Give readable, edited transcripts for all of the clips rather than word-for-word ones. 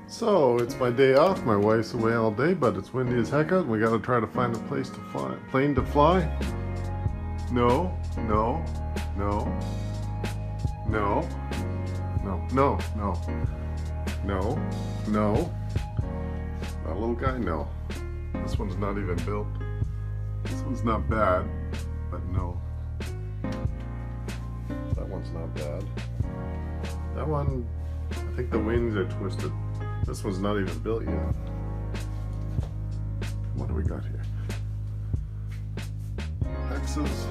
So it's my day off. My wife's away all day, but it's windy as heck out. And we got to try to find a place to fly, plane to fly. No, no, no, no, no, no, no, no, no. That little guy, no. This one's not even built. This one's not bad, but no. That one's not bad. That one, I think the wings are twisted. This one's not even built yet. What do we got here? X's.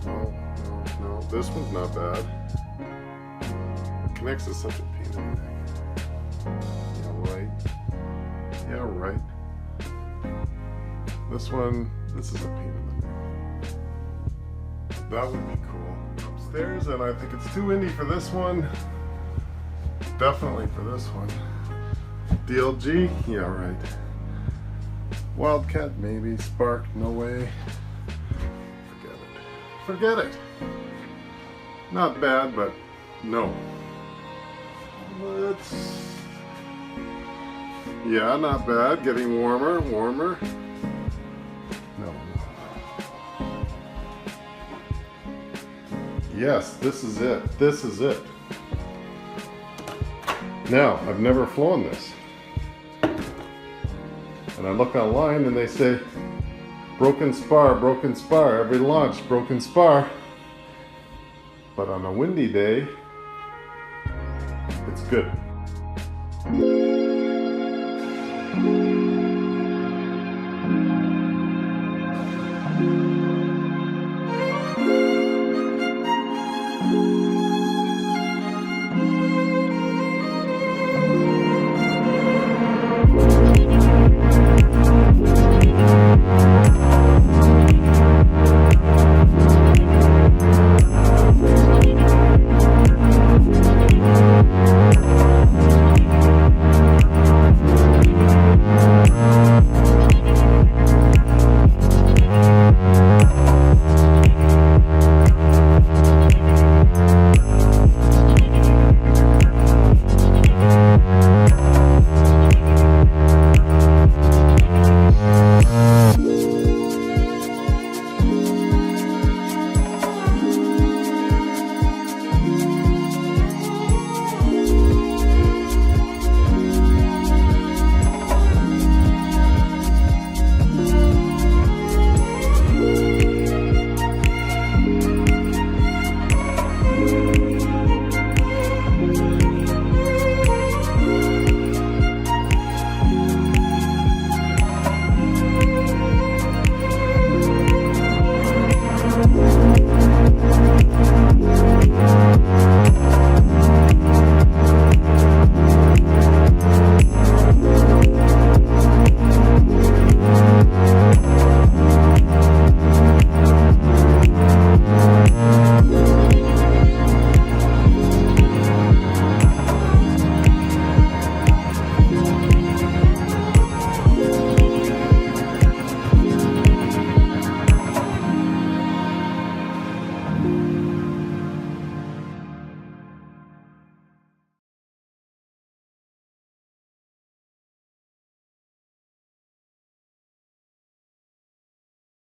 No, no, no. This one's not bad. Connects is such a pain in the neck. Yeah, right. Yeah, right. This one, this is a pain in the neck. That would be cool. Upstairs, and I think it's too windy for this one. Definitely for this one. DLG? Yeah, right. Wildcat, maybe. Spark, no way. Forget it. Forget it. Not bad, but no. Let's... Yeah, not bad. Getting warmer, warmer. No. Yes, this is it. This is it. Now, I've never flown this. And I look online and they say, broken spar, every launch, broken spar. But on a windy day, it's good.